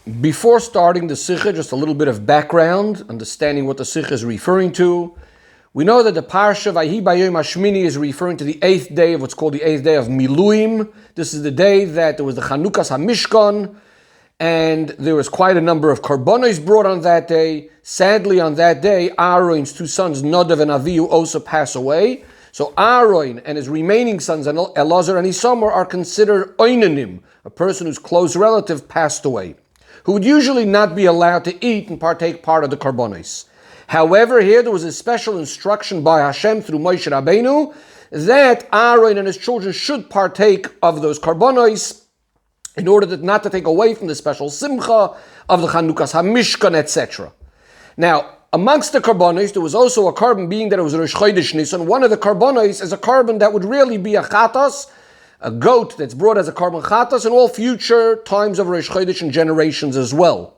Before starting the Sicha, just a little bit of background, understanding what the Sicha is referring to. We know that the Parsha Vayhi Bayom Shmini is referring to the 8th day of what's called the 8th day of Miluim. This is the day that there was the Chanukas HaMishkan, and there was quite a number of karbonos brought on that day. Sadly, on that day, Aaron's two sons, Nadav and Avihu, also pass away. So Aaron and his remaining sons, Elazar and Isamar, are considered oinanim, a person whose close relative passed away, who would usually not be allowed to eat and partake part of the karbonos. However, here there was a special instruction by Hashem through Moshe Rabbeinu that Aaron and his children should partake of those karbonos in order not to take away from the special simcha of the Chanukas HaMishkan, etc. Now, amongst the karbonos, there was also a carbon, being that it was Rosh Chodesh Nisan. One of the karbonos is a carbon that would really be a chatas, a goat that's brought as a carbon chatas in all future times of Rosh Chodesh and generations as well.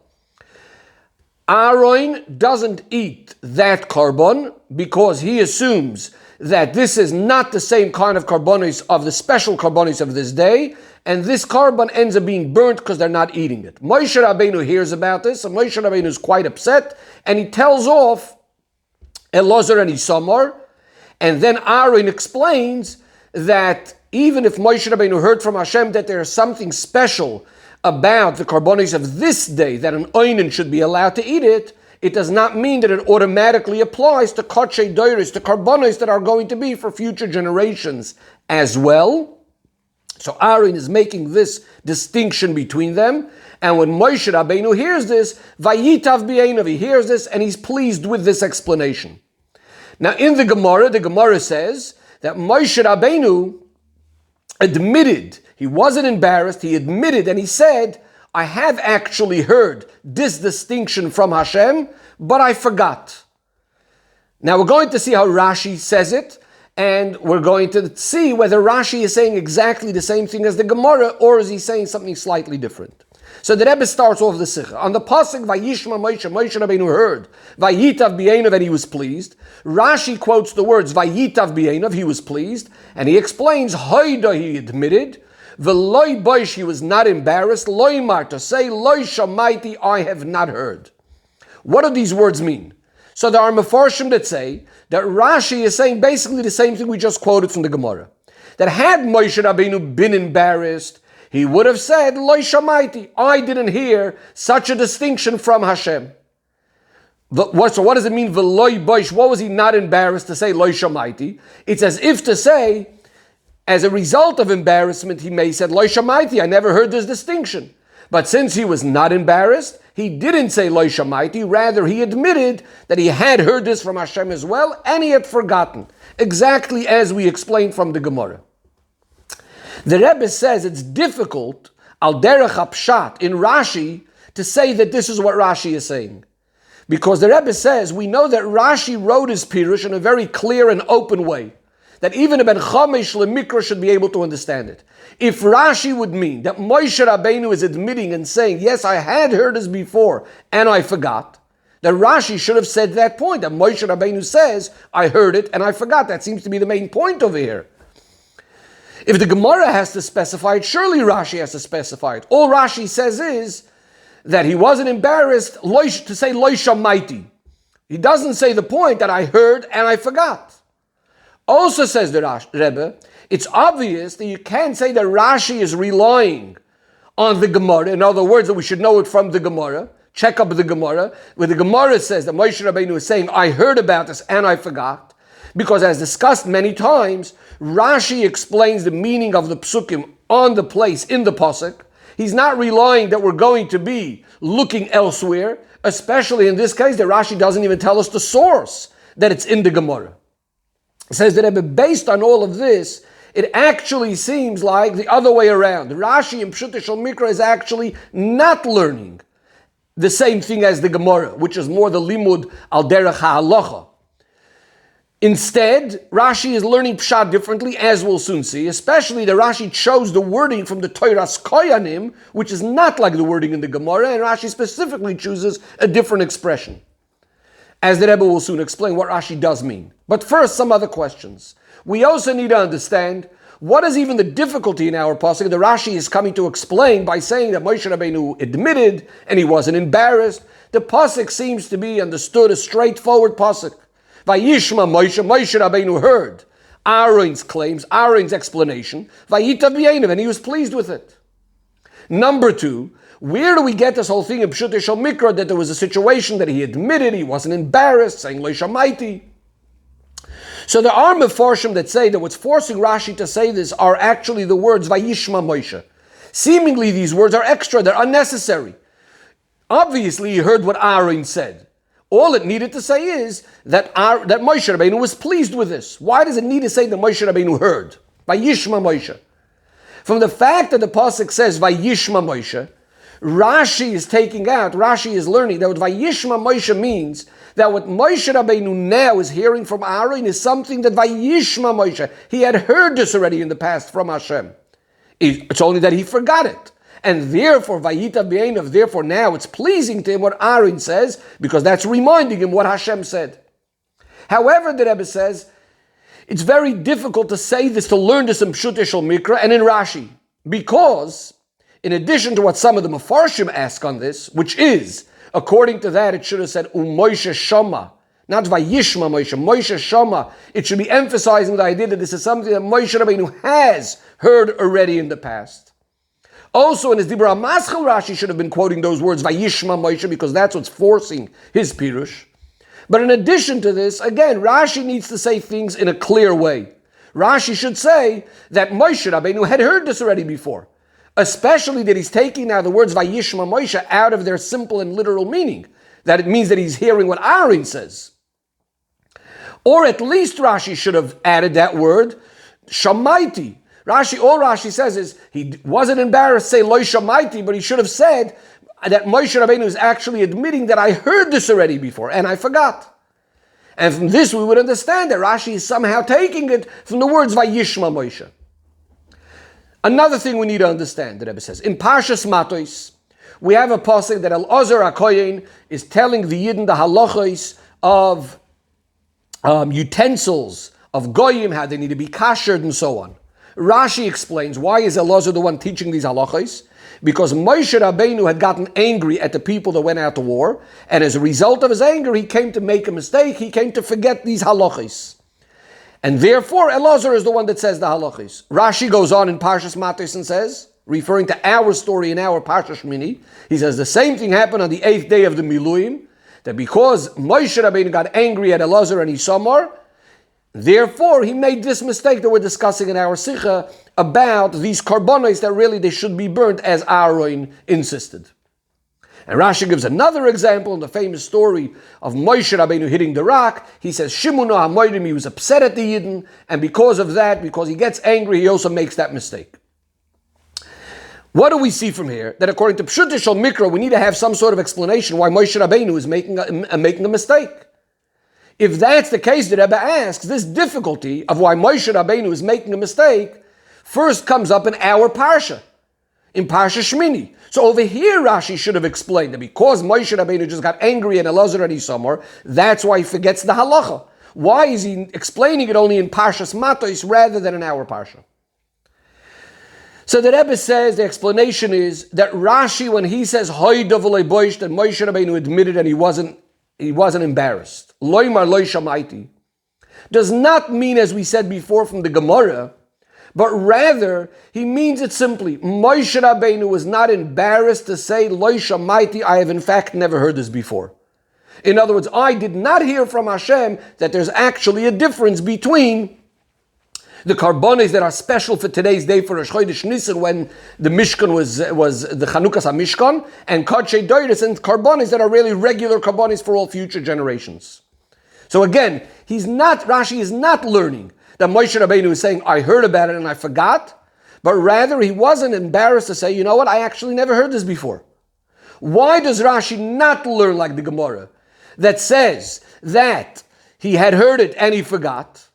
Aaron doesn't eat that carbon because he assumes that this is not the same kind of karbonos of the special karbonos of this day, and this carbon ends up being burnt because they're not eating it. Moshe Rabbeinu hears about this, and Moshe Rabbeinu is quite upset, and he tells off Elazar and Isamar, and then Aaron explains that even if Moshe Rabbeinu heard from Hashem that there is something special about the karbonos of this day, that an oinen should be allowed to eat it, it does not mean that it automatically applies to kachei doiris, to karbonos that are going to be for future generations as well. So Aaron is making this distinction between them, and when Moshe Rabbeinu hears this, vayitav b'einav, he hears this and he's pleased with this explanation. Now in the Gemara says that Moshe Rabbeinu admitted, he wasn't embarrassed, he admitted and he said, I have actually heard this distinction from Hashem, but I forgot. Now we're going to see how Rashi says it, and we're going to see whether Rashi is saying exactly the same thing as the Gemara, or is he saying something slightly different. So the Rebbe starts off the Sicha. On the pasuk, Vayishma Moshe Rabbeinu heard, Vayitav b'einav, and he was pleased. Rashi quotes the words, Vayitav b'einav, he was pleased, and he explains, Hoida, he admitted, V'loi boish, he was not embarrassed, Loimar, to say, Loi shamaiti, I have not heard. What do these words mean? So there are Mefarshim that say that Rashi is saying basically the same thing we just quoted from the Gemara. That had Moshe Rabbeinu been embarrassed, he would have said, Loi shamaiti, I didn't hear such a distinction from Hashem. So what does it mean, V'loi boish? What was he not embarrassed to say, Loi shamaiti? It's as if to say, as a result of embarrassment, he may have said, Loi shamaiti, I never heard this distinction. But since he was not embarrassed, he didn't say Loi shamaiti, rather he admitted that he had heard this from Hashem as well, and he had forgotten, exactly as we explained from the Gemara. The Rebbe says it's difficult, al derech hapshat, in Rashi, to say that this is what Rashi is saying. Because the Rebbe says, we know that Rashi wrote his Pirush in a very clear and open way, that even a ben chamesh lemikra should be able to understand it. If Rashi would mean that Moshe Rabbeinu is admitting and saying, yes, I had heard this before and I forgot, then Rashi should have said that point, that Moshe Rabbeinu says, I heard it and I forgot. That seems to be the main point over here. If the Gemara has to specify it, surely Rashi has to specify it. All Rashi says is that he wasn't embarrassed to say Loi shamaiti. He doesn't say the point that I heard and I forgot. Also says the Rebbe, it's obvious that you can't say that Rashi is relying on the Gemara. In other words, that we should know it from the Gemara. Check up the Gemara, where the Gemara says that Moshe Rabbeinu is saying, I heard about this and I forgot. Because as discussed many times, Rashi explains the meaning of the psukim on the place in the pasuk. He's not relying that we're going to be looking elsewhere, especially in this case that Rashi doesn't even tell us the source that it's in the Gemara. It says that based on all of this, it actually seems like the other way around. Rashi in Pshut Shel Mikra is actually not learning the same thing as the Gemara, which is more the limud al derech ha'alacha. Instead, Rashi is learning Pshat differently, as we'll soon see, especially that Rashi chose the wording from the Toras Koyanim, which is not like the wording in the Gemara, and Rashi specifically chooses a different expression. As the Rebbe will soon explain what Rashi does mean. But first, some other questions. We also need to understand what is even the difficulty in our pasuk? The Rashi is coming to explain by saying that Moshe Rabbeinu admitted and he wasn't embarrassed. The pasuk seems to be understood a straightforward pasuk. Vayishma Moshe, Moshe Rabbeinu heard Aaron's claims, Aaron's explanation, Vayitav b'yeinav, and he was pleased with it. Number two, where do we get this whole thing in Pshutei Shel Mikra that there was a situation that he admitted, he wasn't embarrassed, saying Lo Shamaiti? So there are Mefarshim that say that what's forcing Rashi to say this are actually the words Vayishma Moshe. Seemingly these words are extra, they're unnecessary. Obviously he heard what Aaron said. All it needed to say is that Moshe Rabbeinu was pleased with this. Why does it need to say that Moshe Rabbeinu heard? Vayishma Moshe. From the fact that the pasuk says Vayishma Moshe, Rashi is taking out, Rashi is learning that what Vayishma Moshe means that what Moshe Rabbeinu now is hearing from Aaron is something that Vayishma Moshe, he had heard this already in the past from Hashem. It's only that he forgot it. And therefore, Vayitav b'yeinav, therefore now it's pleasing to him what Aaron says, because that's reminding him what Hashem said. However, the Rebbe says, it's very difficult to say this, to learn this in Pshutei Shel Mikra and in Rashi, because in addition to what some of the Mefarshim ask on this, which is, according to that, it should have said, Moshe Shama, not Vayishma Moshe, Moshe Shama. It should be emphasizing the idea that this is something that Moshe Rabbeinu has heard already in the past. Also, in his Dibra Maschel, Rashi should have been quoting those words, Vayishma Moshe, because that's what's forcing his Pirush. But in addition to this, again, Rashi needs to say things in a clear way. Rashi should say that Moshe Rabbeinu had heard this already before. Especially that he's taking now the words Vayishma Moshe out of their simple and literal meaning. That it means that he's hearing what Aaron says. Or at least Rashi should have added that word, Shamaiti. All Rashi says is, he wasn't embarrassed to say Lo Shamaiti, but he should have said that Moshe Rabbeinu is actually admitting that I heard this already before, and I forgot. And from this we would understand that Rashi is somehow taking it from the words Vayishma Moshe. Another thing we need to understand, the Rebbe says, in Parshas Matos, we have a pasuk that Elazar HaKohen is telling the Yidden the halachos of utensils, of goyim, how they need to be kashered and so on. Rashi explains, why is Elazar the one teaching these halachos? Because Moshe Rabbeinu had gotten angry at the people that went out to war, and as a result of his anger, he came to make a mistake, he came to forget these halachos. And therefore, Elazar is the one that says the halachos. Rashi goes on in Parshas Matos and says, referring to our story in our Parsha Shmini, he says the same thing happened on the 8th day of the Miluim, that because Moshe Rabbeinu got angry at Elazar and Isamar, therefore he made this mistake that we're discussing in our Sicha about these karbonos that really they should be burnt as Aaron insisted. And Rashi gives another example in the famous story of Moshe Rabbeinu hitting the rock. He says, Shimuna HaMoidim, he was upset at the Yidden, and because of that, because he gets angry, he also makes that mistake. What do we see from here? That according to Pshutei Shel Mikra, we need to have some sort of explanation why Moshe Rabbeinu is making a mistake. If that's the case, the Rebbe asks, this difficulty of why Moshe Rabbeinu is making a mistake first comes up in our Parsha, in Parsha Shmini. So over here, Rashi should have explained that because Moshe Rabbeinu just got angry at Elazar and Isamar, that's why he forgets the halacha. Why is he explaining it only in Parshas Matos rather than in our Parsha? So the Rebbe says the explanation is that Rashi, when he says Hoy Dovulei Boish, that Moshe Rabbeinu admitted and he wasn't embarrassed. Loimar Loi Shamaiti does not mean, as we said before from the Gemara, but rather he means it simply. Moshe Rabbeinu was not embarrassed to say Loi Shamaiti, I have in fact never heard this before. In other words, I did not hear from Hashem that there's actually a difference between the karbonos that are special for today's day for Rosh Chodesh Nisan when the Mishkan was the Chanukas HaMishkan, and Kodshei Doiris and karbonos that are really regular karbonos for all future generations. So again, Rashi is not learning that Moshe Rabbeinu is saying, I heard about it and I forgot, but rather he wasn't embarrassed to say, you know what, I actually never heard this before. Why does Rashi not learn like the Gemara that says that he had heard it and he forgot?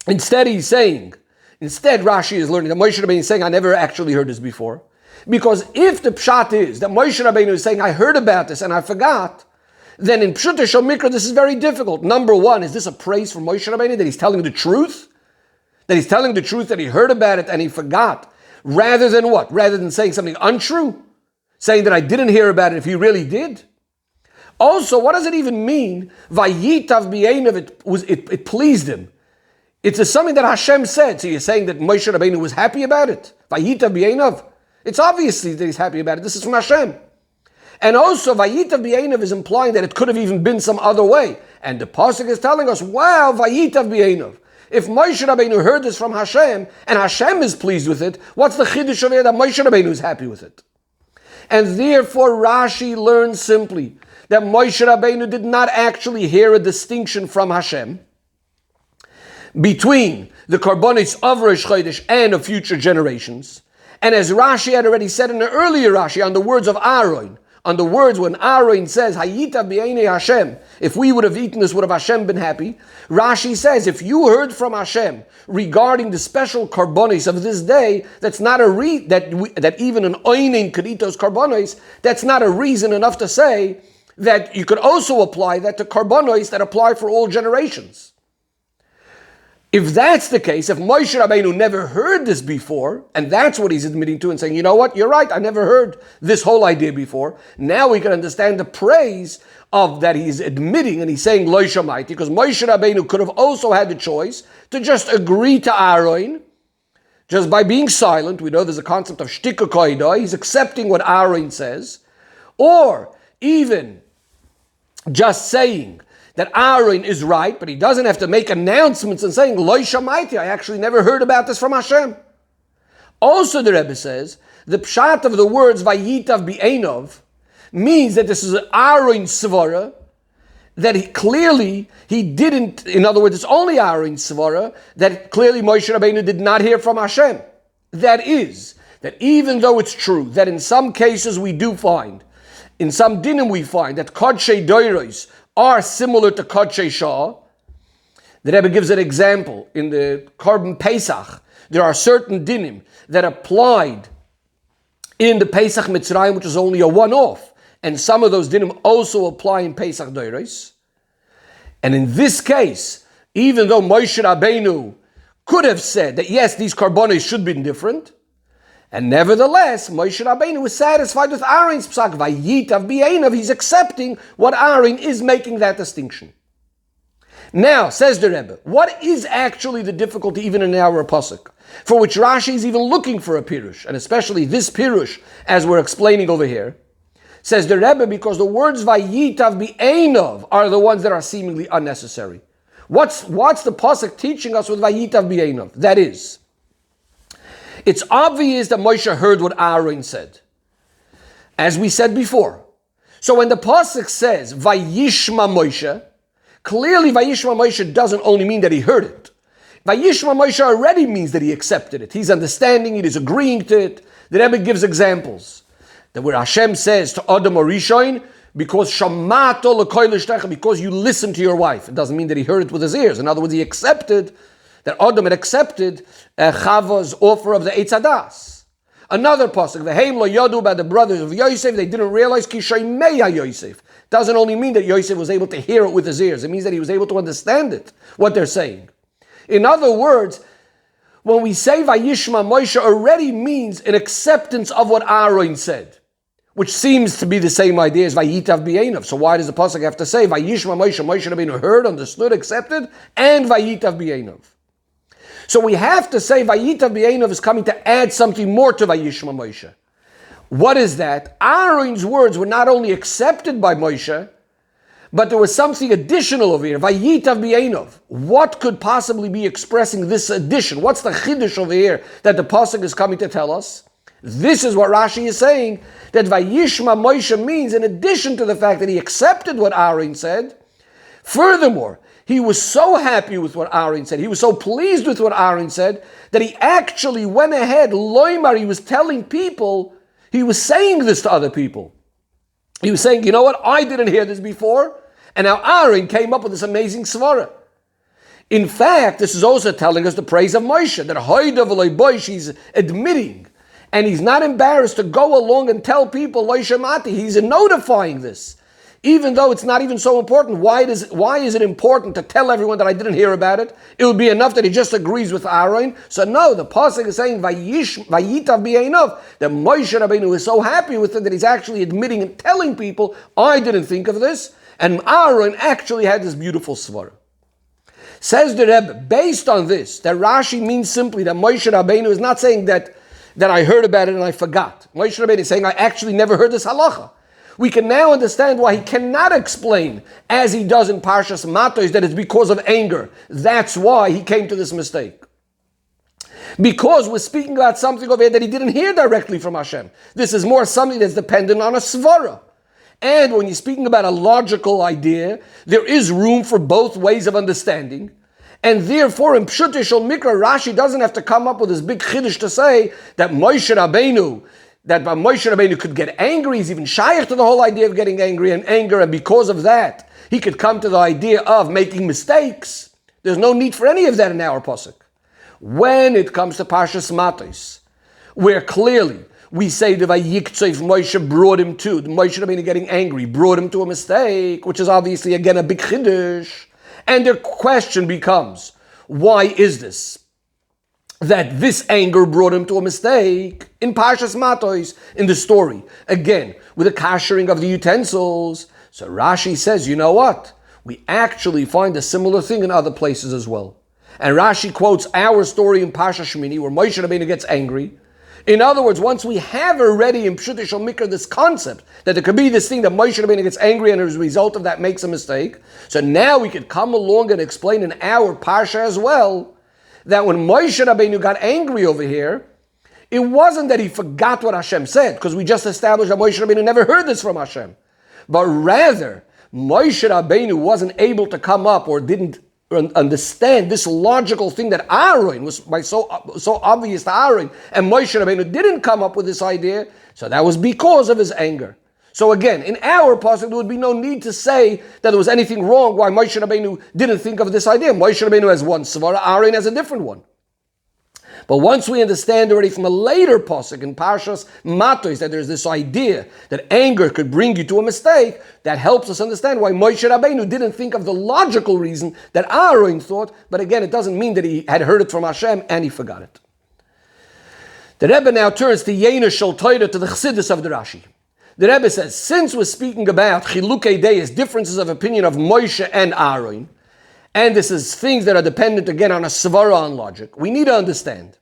Instead Rashi is learning that Moshe Rabbeinu is saying, I never actually heard this before. Because if the pshat is that Moshe Rabbeinu is saying, I heard about this and I forgot, then in Pshutei Shel Mikra this is very difficult. Number one, is this a praise for Moshe Rabbeinu that he's telling the truth? That he's telling the truth, that he heard about it and he forgot. Rather than what? Rather than saying something untrue. Saying that I didn't hear about it if he really did. Also, what does it even mean? Vayitav b'einav, it pleased him. It's something that Hashem said. So you're saying that Moshe Rabbeinu was happy about it? Vayitav b'einav. It's obviously that he's happy about it. This is from Hashem. And also, Vayitav b'einav is implying that it could have even been some other way. And the pasuk is telling us, wow, Vayitav b'einav. If Moshe Rabbeinu heard this from Hashem, and Hashem is pleased with it, what's the chiddush of it that Moshe Rabbeinu is happy with it? And therefore, Rashi learns simply that Moshe Rabbeinu did not actually hear a distinction from Hashem between the karbonis of Rosh Chodesh and of future generations. And as Rashi had already said in an earlier Rashi, on the words of Aaron, on the words when Aaron says, Hayita b'einei Hashem, if we would have eaten this, would have Hashem been happy? Rashi says, if you heard from Hashem regarding the special karbonis of this day, that's not that even an oinin could eat those karbonis, that's not a reason enough to say that you could also apply that to karbonos that apply for all generations. If that's the case, if Moshe Rabbeinu never heard this before, and that's what he's admitting to and saying, you know what, you're right, I never heard this whole idea before, now we can understand the praise of that he's admitting, and he's saying Lo Shamaiti, because Moshe Rabbeinu could have also had the choice to just agree to Aaron, just by being silent. We know there's a concept of shtika koida, he's accepting what Aaron says, or even just saying that Aaron is right, but he doesn't have to make announcements and saying, Lo Shamaiti, I actually never heard about this from Hashem. Also, the Rebbe says, the pshat of the words Vayitav b'einov means that this is Aaron's svara, that he didn't, in other words, it's only Aaron's svara, that clearly Moshe Rabbeinu did not hear from Hashem. That is, that even though it's true that in some cases we do find, in some dinim we find that Kodshei Doiros are similar to Kodshei Shah. The Rebbe gives an example. In the Korban Pesach, there are certain dinim that applied in the Pesach Mitzrayim, which is only a one-off. And some of those dinim also apply in Pesach Doiros. And in this case, even though Moshe Rabbeinu could have said that yes, these karbonos should be different, and nevertheless, Moshe Rabbeinu was satisfied with Aaron's psak. Vayitav b'einav, he's accepting what Aaron is making that distinction. Now, says the Rebbe, what is actually the difficulty even in our pasuk, for which Rashi is even looking for a pirush, and especially this pirush, as we're explaining over here, says the Rebbe, because the words Vayitav b'einav are the ones that are seemingly unnecessary. What's the pasuk teaching us with Vayitav b'einav? That is, it's obvious that Moshe heard what Aaron said, as we said before. So when the pasuk says Vayishma Moshe, clearly Vayishma Moshe doesn't only mean that he heard it. Vayishma Moshe already means that he accepted it. He's understanding it, he's agreeing to it. The Rebbe gives examples that where Hashem says to Adam or Rishon, because shamato l'koil ishtecha, because you listen to your wife. It doesn't mean that he heard it with his ears. In other words, he accepted that Adam had accepted Chava's offer of the Eitz Hadas. Another pasuk, v'heim lo yodu, by the brothers of Yosef, they didn't realize ki sheimeya Yosef. Doesn't only mean that Yosef was able to hear it with his ears. It means that he was able to understand it, what they're saying. In other words, when we say Vayishma Moshe, already means an acceptance of what Aaron said, which seems to be the same idea as Vayitav b'einav. So why does the pasuk have to say Vayishma Moshe? Moshe Rabbeinu heard, understood, accepted, and Vayitav b'einav. So we have to say Vayitav b'einav is coming to add something more to Vayishma Moshe. What is that? Aaron's words were not only accepted by Moshe, but there was something additional over here. Vayitav b'einav. What could possibly be expressing this addition? What's the chiddush over here that the pasuk is coming to tell us? This is what Rashi is saying, that Vayishma Moshe means, in addition to the fact that he accepted what Aaron said, furthermore, he was so happy with what Aaron said, he was so pleased with what Aaron said, that he actually went ahead, loimar, he was telling people, he was saying this to other people. He was saying, you know what, I didn't hear this before, and now Aaron came up with this amazing svara. In fact, this is also telling us the praise of Moshe, that Hoidav Eloi Boish, he's admitting, and he's not embarrassed to go along and tell people, Lo Shemati, he's notifying this. Even though it's not even so important, why is it important to tell everyone that I didn't hear about it? It would be enough that he just agrees with Aaron. So no, the pasuk is saying Vayitav b'einav, that Moshe Rabbeinu is so happy with it that he's actually admitting and telling people, I didn't think of this, and Aaron actually had this beautiful svara. Says the Rebbe, based on this, that Rashi means simply that Moshe Rabbeinu is not saying that I heard about it and I forgot. Moshe Rabbeinu is saying I actually never heard this halacha. We can now understand why he cannot explain, as he does in Parshas Matos, that it's because of anger. That's why he came to this mistake. Because we're speaking about something over here that he didn't hear directly from Hashem. This is more something that's dependent on a svara. And when you're speaking about a logical idea, there is room for both ways of understanding. And therefore, in Pshutei Shel Mikra, Rashi doesn't have to come up with this big chiddush to say that Moshe Rabbeinu could get angry. He's even shaykh to the whole idea of getting angry and anger, and because of that, he could come to the idea of making mistakes. There's no need for any of that in our pasuk. When it comes to Parshas Matos, where clearly we say the Vayiktzov Moshe brought him to, the Moshe Rabbeinu getting angry, brought him to a mistake, which is obviously again a big chiddush. And the question becomes, why is this? That this anger brought him to a mistake in Parshas Matos, in the story. Again, with the kashering of the utensils. So Rashi says, you know what? We actually find a similar thing in other places as well. And Rashi quotes our story in Parshas Shmini, where Moshe Rabbeinu gets angry. In other words, once we have already in Pshutei Shel Mikra this concept that there could be this thing that Moshe Rabbeinu gets angry and as a result of that makes a mistake, so now we could come along and explain in our Parsha as well that when Moshe Rabbeinu got angry over here, it wasn't that he forgot what Hashem said, because we just established that Moshe Rabbeinu never heard this from Hashem, but rather Moshe Rabbeinu wasn't able to come up or didn't understand this logical thing that Aaron was so obvious to Aaron, and Moshe Rabbeinu didn't come up with this idea, so that was because of his anger. So again, in our pasuk, there would be no need to say that there was anything wrong why Moshe Rabbeinu didn't think of this idea. Moshe Rabbeinu has one svara, Aaron has a different one. But once we understand already from a later pasuk in Parshas Matos that there's this idea that anger could bring you to a mistake, that helps us understand why Moshe Rabbeinu didn't think of the logical reason that Aaron thought, but again, it doesn't mean that he had heard it from Hashem and he forgot it. The Rebbe now turns to Yena Shel Torah, to the Chassidus of the Rashi. The Rebbe says, since we're speaking about Chilukei Deis, differences of opinion of Moshe and Aaron, and this is things that are dependent again on a svara on logic, we need to understand.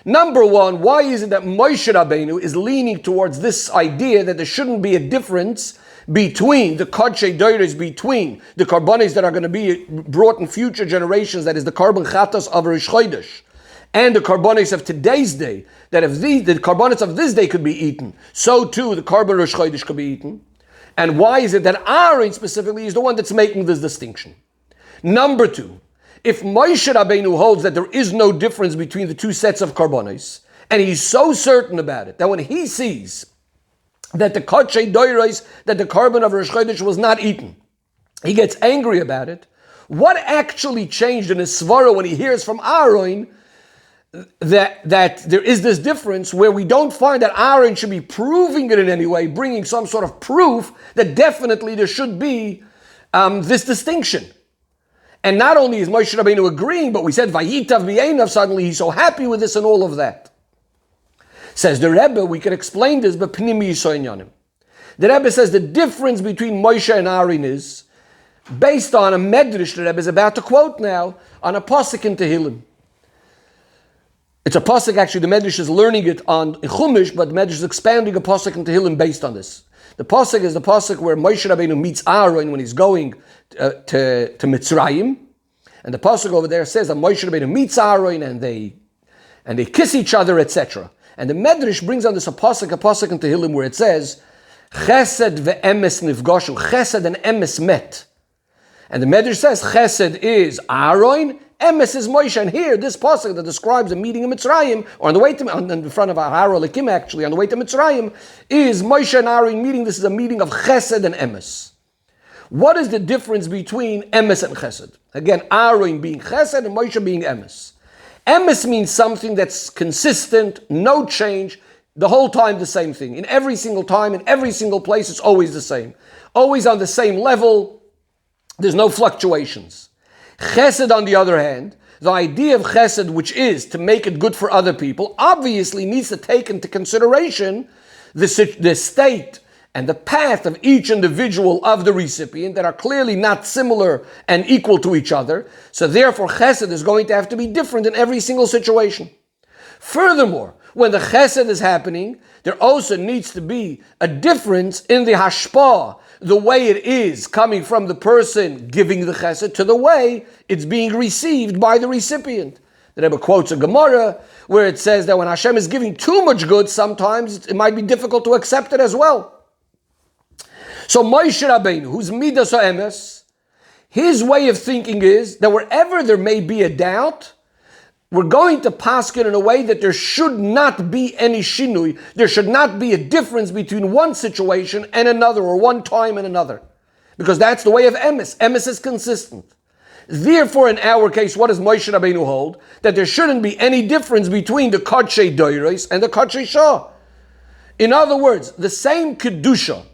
Number one, why is it that Moshe Rabbeinu is leaning towards this idea that there shouldn't be a difference between the Kodshei Doros, between the karbonis that are going to be brought in future generations, that is the carbon chatas of Rosh Chodesh, and the karbonis of today's day, that if the karbonis of this day could be eaten, so too the carbon Rosh Chodesh could be eaten? And why is it that Aaron specifically is the one that's making this distinction? Number two, if Moshe Rabbeinu holds that there is no difference between the two sets of karbonos, and he's so certain about it, that when he sees that the Kodshei Doros, that the carbon of Rosh Chodesh was not eaten, he gets angry about it, what actually changed in his svara when he hears from Aaron that there is this difference, where we don't find that Aaron should be proving it in any way, bringing some sort of proof that definitely there should be this distinction? And not only is Moshe Rabbeinu agreeing, but we said, Vayitav b'einav, suddenly he's so happy with this and all of that. Says the Rebbe, we can explain this, but pnimi yisoinyanim. The Rebbe says the difference between Moshe and Aaron is based on a medrash the Rebbe is about to quote now, on a pasuk in Tehillim. It's a pasuk, actually, the medrash is learning it on Chumash, but the medrash is expanding a pasuk in Tehillim based on this. The pasuk is the pasuk where Moshe Rabbeinu meets Aaron when he's going to Mitzrayim, and the pasuk over there says that Moshe Rabbeinu meets Aaron and they kiss each other, etc. And the Medrash brings on this a pasuk in Tehillim where it says Chesed ve'emes nifgoshu, Chesed and emes met, and the Medrash says Chesed is Aaron, emes is Moshe. And here this pasuk that describes a meeting in Mitzrayim, or on the way to in front of Har Elikim, actually on the way to Mitzrayim, is Moshe and Aaron meeting. This is a meeting of Chesed and emes. What is the difference between emes and chesed? Again, Aaron being chesed and Moshe being emes. Emes means something that's consistent, no change, The whole time the same thing. In every single time, in every single place, it's always the same. Always on the same level. There's no fluctuations. Chesed, on the other hand, the idea of chesed, which is to make it good for other people, obviously needs to take into consideration the state and the path of each individual of the recipient that are clearly not similar and equal to each other. So therefore, chesed is going to have to be different in every single situation. Furthermore, when the chesed is happening, there also needs to be a difference in the hashpah, the way it is coming from the person giving the chesed to the way it's being received by the recipient. The Rebbe quotes a Gemara where it says that when Hashem is giving too much good, sometimes it might be difficult to accept it as well. So Moshe Rabbeinu, who's midas ha'emes, his way of thinking is that wherever there may be a doubt, we're going to paskin in a way that there should not be any shinui. There should not be a difference between one situation and another, or one time and another. Because that's the way of emes. Emes is consistent. Therefore, in our case, what does Moshe Rabbeinu hold? That there shouldn't be any difference between the Kodshei Doros and the Kodshei Shah. In other words, the same Kedusha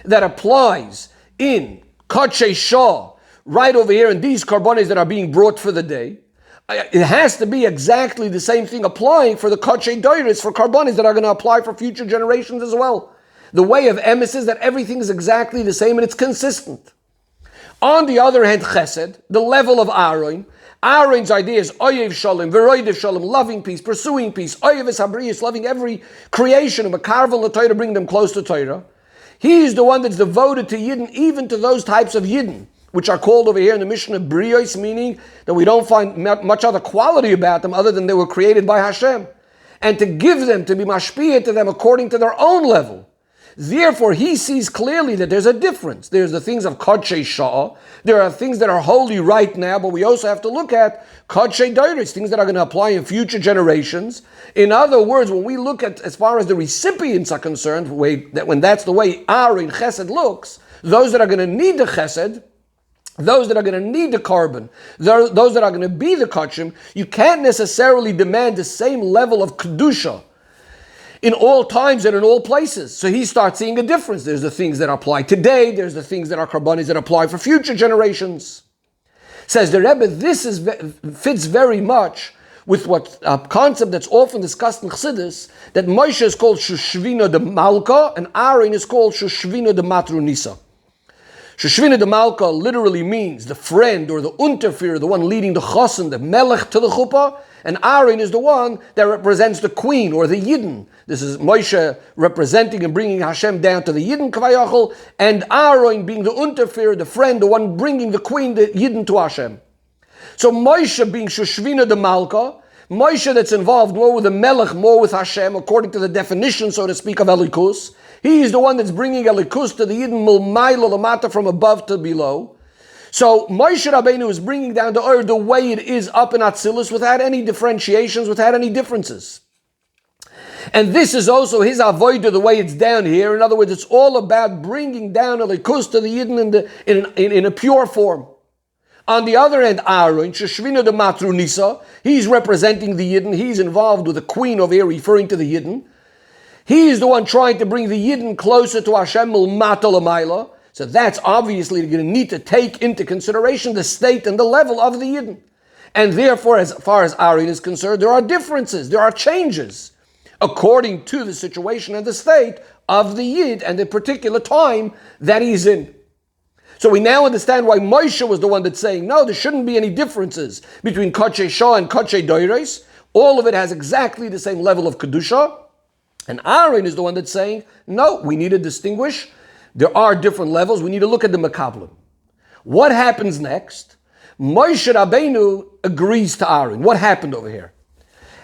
that applies in Kodshei Shah, right over here in these karbonis that are being brought for the day, it has to be exactly the same thing applying for the Kodshei Doros, for karbonis that are going to apply for future generations as well. The way of emes is that everything is exactly the same and it's consistent. On the other hand, chesed, the level of Aaron, Aaron's idea is oyev shalom, veroidev shalom, loving peace, pursuing peace, oyev es habriyos, loving every creation of a karvel the Torah, bring them close to Torah. He's the one that's devoted to Yidden, even to those types of Yidden, which are called over here in the Mishnah briyos, meaning that we don't find much other quality about them other than they were created by Hashem. And to give them, to be mashpiyah to them according to their own level. Therefore, he sees clearly that there's a difference. There's the things of Kodshei Shah. There are things that are holy right now, but we also have to look at Kodshei Doros, things that are going to apply in future generations. In other words, when we look at, as far as the recipients are concerned, when that's the way Aaron Chesed looks, those that are going to need the Chesed, those that are going to need the carbon, those that are going to be the Kodshim, you can't necessarily demand the same level of Kedusha in all times and in all places. So he starts seeing a difference. There's the things that apply today, there's the things that are karbonis that apply for future generations. Says the Rebbe, this fits very much with what a concept that's often discussed in Chassidus, that Moshe is called Shushvina de Malka and Aaron is called Shushvina de Matrunisa. Shushvina de Malka literally means the friend or the unterfir, the one leading the chosen, the melech to the chuppah, and Aaron is the one that represents the queen or the Yidden. This is Moshe representing and bringing Hashem down to the Yidden Kavayachol, and Aaron being the unterfir, the friend, the one bringing the queen, the Yidden to Hashem. So Moshe being Shushvina de Malka, Moshe that's involved more with the Melech, more with Hashem, according to the definition, so to speak, of Elikus. He is the one that's bringing Elikus to the Yidden Milmayla Lamata, from above to below. So Moshe Rabbeinu is bringing down the earth the way it is up in Atzilus, without any differentiations, without any differences. And this is also his avodah, the way it's down here. In other words, it's all about bringing down Elikus to the Yidden in a pure form. On the other hand, Aaron, Sheshvina de Matrunisa, he's representing the Yidden. He's involved with the queen over here, referring to the Yidden. He's the one trying to bring the Yidden closer to Hashem, Mulmata Lamaila. So that's obviously going to need to take into consideration the state and the level of the Yidden. And therefore, as far as Aaron is concerned, there are differences, there are changes, according to the situation and the state of the Yid and the particular time that he's in. So we now understand why Moshe was the one that's saying, no, there shouldn't be any differences between Kodshei Shah and Kodshei Doros. All of it has exactly the same level of Kedusha. And Aaron is the one that's saying, no, we need to distinguish. There are different levels. We need to look at the Makablim. What happens next? Moshe Rabbeinu agrees to Aaron. What happened over here?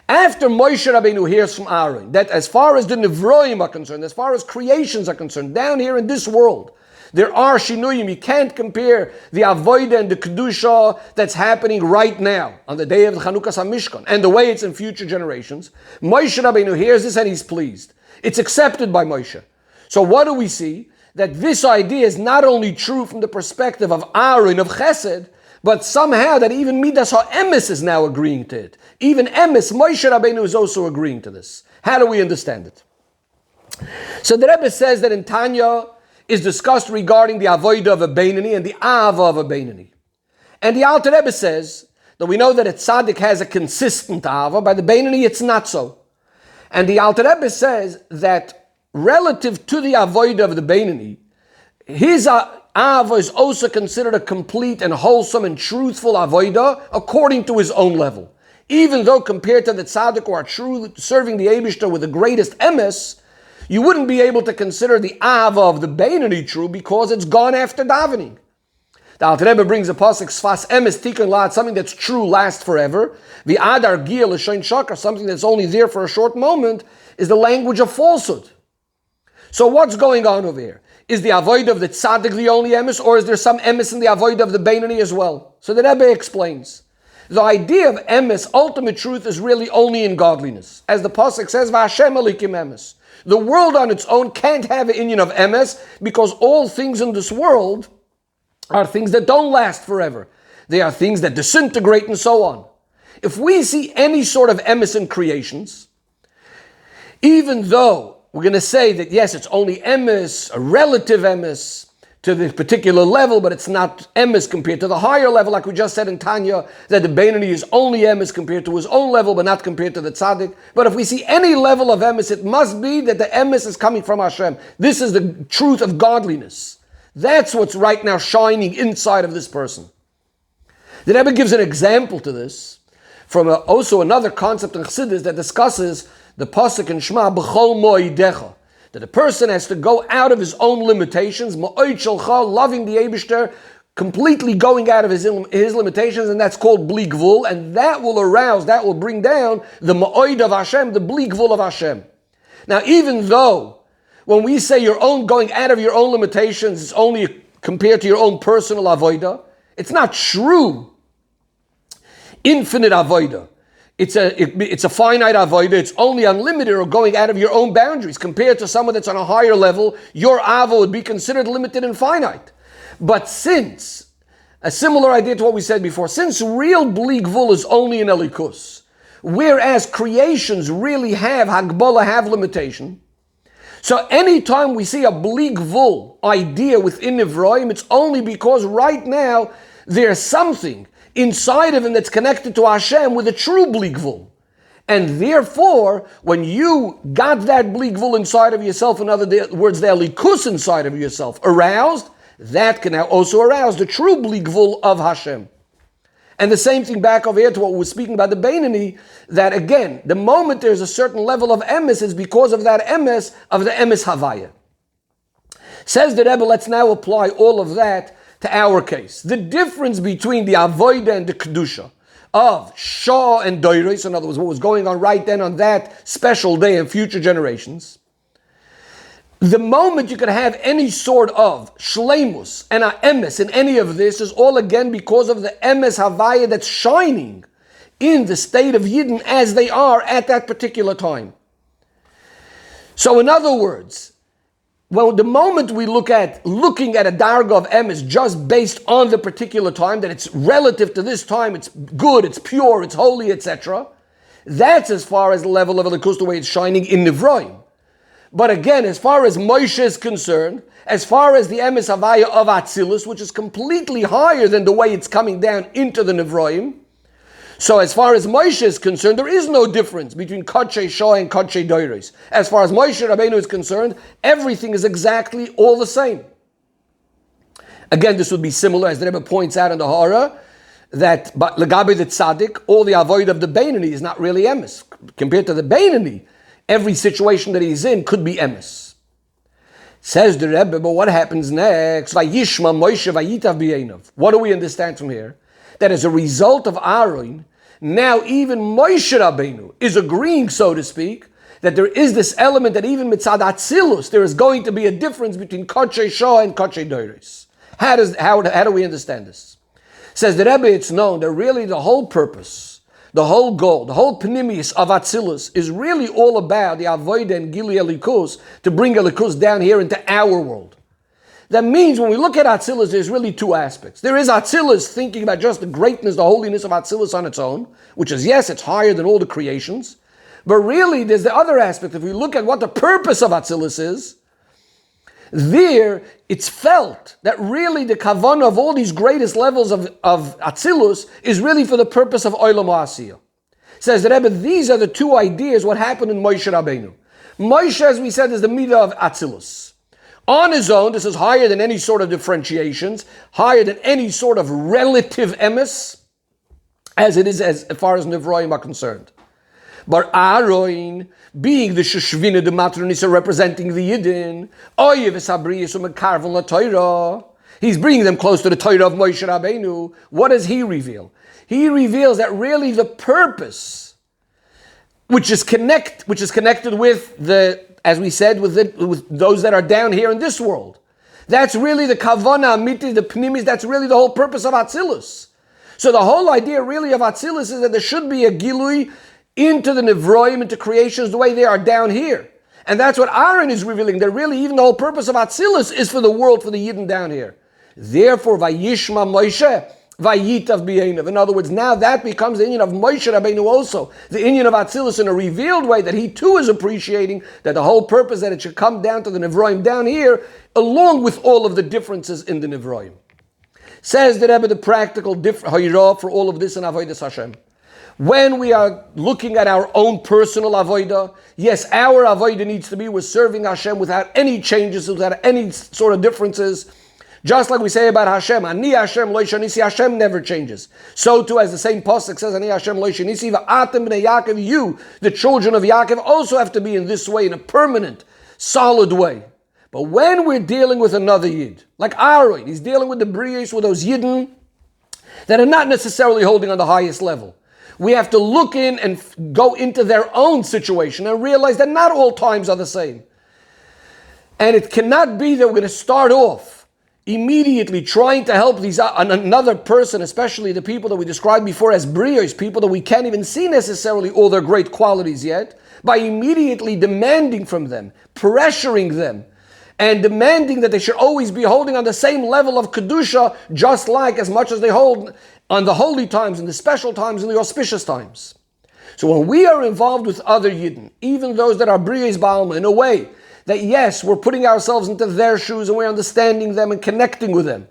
After Moshe Rabbeinu hears from Aaron that as far as the Nevroim are concerned, as far as creations are concerned, down here in this world, there are shinuyim. You can't compare the avodah and the kedusha that's happening right now on the day of the Chanukas HaMishkan and the way it's in future generations. Moshe Rabbeinu hears this and he's pleased. It's accepted by Moshe. So what do we see? That this idea is not only true from the perspective of Aaron, of Chesed, but somehow that even Midas HaEmes is now agreeing to it. Even Emes, Moshe Rabbeinu is also agreeing to this. How do we understand it? So the Rebbe says that in Tanya is discussed regarding the avodah of a Beinani and the ava of a Beinani. And the Alter Rebbe says that we know that a tzaddik has a consistent ava, by the Beinani it's not so. And the Alter Rebbe says that relative to the avodah of the Beinani, his ava is also considered a complete and wholesome and truthful avodah according to his own level. Even though compared to the tzaddik who are true, serving the Eibishter with the greatest emes, you wouldn't be able to consider the ava of the Beinani true because it's gone after davening. The Alter Rebbe brings a pasuk, Sfas emes tikun lad, something that's true lasts forever. The adar gia l'shein shakar, something that's only there for a short moment, is the language of falsehood. So what's going on over here? Is the avodah of the tzaddik the only emes, or is there some emes in the avodah of the Beinani as well? So the Rebbe explains. The idea of emes, ultimate truth, is really only in godliness. As the pasuk says, V'Hashem alikim emes. The world on its own can't have an inyan of emes because all things in this world are things that don't last forever. They are things that disintegrate and so on. If we see any sort of emes in creations, even though we're going to say that yes, it's only emes, a relative emes, to the particular level, but it's not emes compared to the higher level, like we just said in Tanya, that the Beinani is only emes compared to his own level, but not compared to the tzaddik. But if we see any level of emes, it must be that the emes is coming from Hashem. This is the truth of godliness. That's what's right now shining inside of this person. The Rebbe gives an example to this from also another concept in Chassidus that discusses the pasuk in Shema, B'chol mo'idecha, that a person has to go out of his own limitations, ma'od shelcha, loving the Eibishter, completely going out of his limitations, and that's called bli gvul, and that will arouse, that will bring down the ma'od of Hashem, the bli gvul of Hashem. Now, even though when we say your own going out of your own limitations is only compared to your own personal avodah, it's not true infinite avodah. It's a finite avodah. It's only unlimited or going out of your own boundaries. Compared to someone that's on a higher level, your ava would be considered limited and finite. But since, a similar idea to what we said before, since real bli gvul is only in elikus, whereas creations really have hagbala, have limitation, so anytime we see a bli gvul idea within Nivroim, it's only because right now there's something inside of him that's connected to Hashem with a true bli gvul. And therefore, when you got that bli gvul inside of yourself, in other words, the elikus inside of yourself, aroused, that can now also arouse the true bli gvul of Hashem. And the same thing back over here to what we were speaking about the Beinani, that again, the moment there's a certain level of emes, is because of that emes, of the emes havaya. Says the Rebbe, let's now apply all of that to our case. The difference between the avodah and the kedusha of Shah and Doiros, in other words, what was going on right then on that special day in future generations, the moment you could have any sort of shleimus and a emes in any of this is all again because of the emes havaya that's shining in the state of Yidden as they are at that particular time. So in other words, well, the moment we looking at a darga of emes just based on the particular time, that it's relative to this time, it's good, it's pure, it's holy, etc., that's as far as the level of elikus, the way it's shining in Nivroim. But again, as far as Moshe is concerned, as far as the emes havaya of Atzilus, which is completely higher than the way it's coming down into the Nivroim, so as far as Moshe is concerned, there is no difference between Kodshei Shah and Kodshei Doiros. As far as Moshe Rabbeinu is concerned, everything is exactly all the same. Again, this would be similar, as the Rebbe points out in the Hara, that but Lagabe the Tzaddik, all the avoid of the Beinani is not really emes. Compared to the Beinani, every situation that he's in could be emes. Says the Rebbe, but what happens next? Vayishma Moshe vayitav b'yeinav. What do we understand from here? That as a result of Aaron, now even Moshe Rabbeinu is agreeing, so to speak, that there is this element that even mitzad Atzilus, there is going to be a difference between Kodshei Shah and Kodshei Doiros. How do we understand this? Says the Rebbe, it's known that really the whole purpose, the whole goal, the whole pnimius of Atzilus is really all about the avodah and gili elikus, to bring elikus down here into our world. That means when we look at Atzilus, there's really two aspects. There is Atzilus thinking about just the greatness, the holiness of Atzilus on its own, which is, yes, it's higher than all the creations. But really, there's the other aspect. If we look at what the purpose of Atzilus is, there it's felt that really the kavanah of all these greatest levels of Atzilus is really for the purpose of Olam Ha'asiyah. Says the Rebbe, these are the two ideas what happened in Moshe Rabbeinu. Moshe, as we said, is the midah of Atzilus. On his own, this is higher than any sort of differentiations, higher than any sort of relative emes, as it is as far as Nevroim are concerned. But Aaron, being the Sheshvina de Matronisa representing the Yidden, he's bringing them close to the Torah of Moshe Rabbeinu. What does he reveal? He reveals that really the purpose, which is connected with the, as we said, with those that are down here in this world. That's really the Kavana Amiti, the Pnimis, that's really the whole purpose of Atzilus. So the whole idea really of Atzilus is that there should be a Gilui into the Nevroim, into creations the way they are down here. And that's what Aaron is revealing, that really even the whole purpose of Atzilus is for the world, for the Yidden down here. Therefore, Vayishma Moshe, Vayitav B'yeinav. In other words, now that becomes the Inyan of Moshe Rabbeinu also, the Inyan of Atzilus in a revealed way, that he too is appreciating that the whole purpose that it should come down to the Nevroim down here, along with all of the differences in the Nevroim. Says the Rebbe the practical Hayra for all of this in Avodas Hashem. When we are looking at our own personal avodah, yes, our avodah needs to be we're serving Hashem without any changes, without any sort of differences. Just like we say about Hashem, Ani Hashem lo shanisi, Hashem never changes. So too, as the same pasuk says, Ani Hashem lo shanisi, va'atem bnei Yaakov, you, the children of Yaakov, also have to be in this way, in a permanent, solid way. But when we're dealing with another Yid, like Aaron, he's dealing with the Briyos, with those Yidden that are not necessarily holding on the highest level. We have to look in and go into their own situation and realize that not all times are the same. And it cannot be that we're going to start off immediately trying to help another person, especially the people that we described before as brios, people that we can't even see necessarily all their great qualities yet, by immediately demanding from them, pressuring them, and demanding that they should always be holding on the same level of Kedusha, just like as much as they hold on the holy times, and the special times, and the auspicious times. So when we are involved with other Yidden, even those that are Briyos Ba'alma, in a way that yes, we're putting ourselves into their shoes and we're understanding them and connecting with them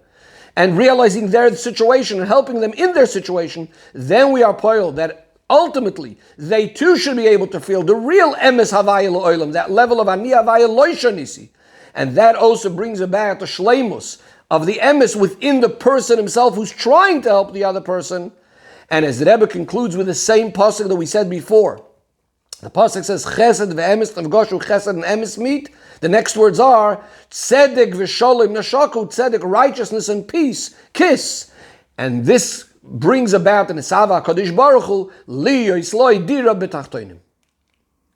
and realizing their situation and helping them in their situation, then we are poiled that ultimately they too should be able to feel the real emes havaya lo'olam, that level of ani havaya loishanisi. And that also brings about the shleimus of the emes within the person himself who's trying to help the other person. And as the Rebbe concludes with the same pasuk that we said before, the pasuk says chesed ve'emes nefgoshu, chesed and emes meet. The next words are tzedek v'sholem nashaku, tzedek, righteousness and peace, kiss. And this brings about an esava kadosh baruch hu li yisloi dira betachtonim.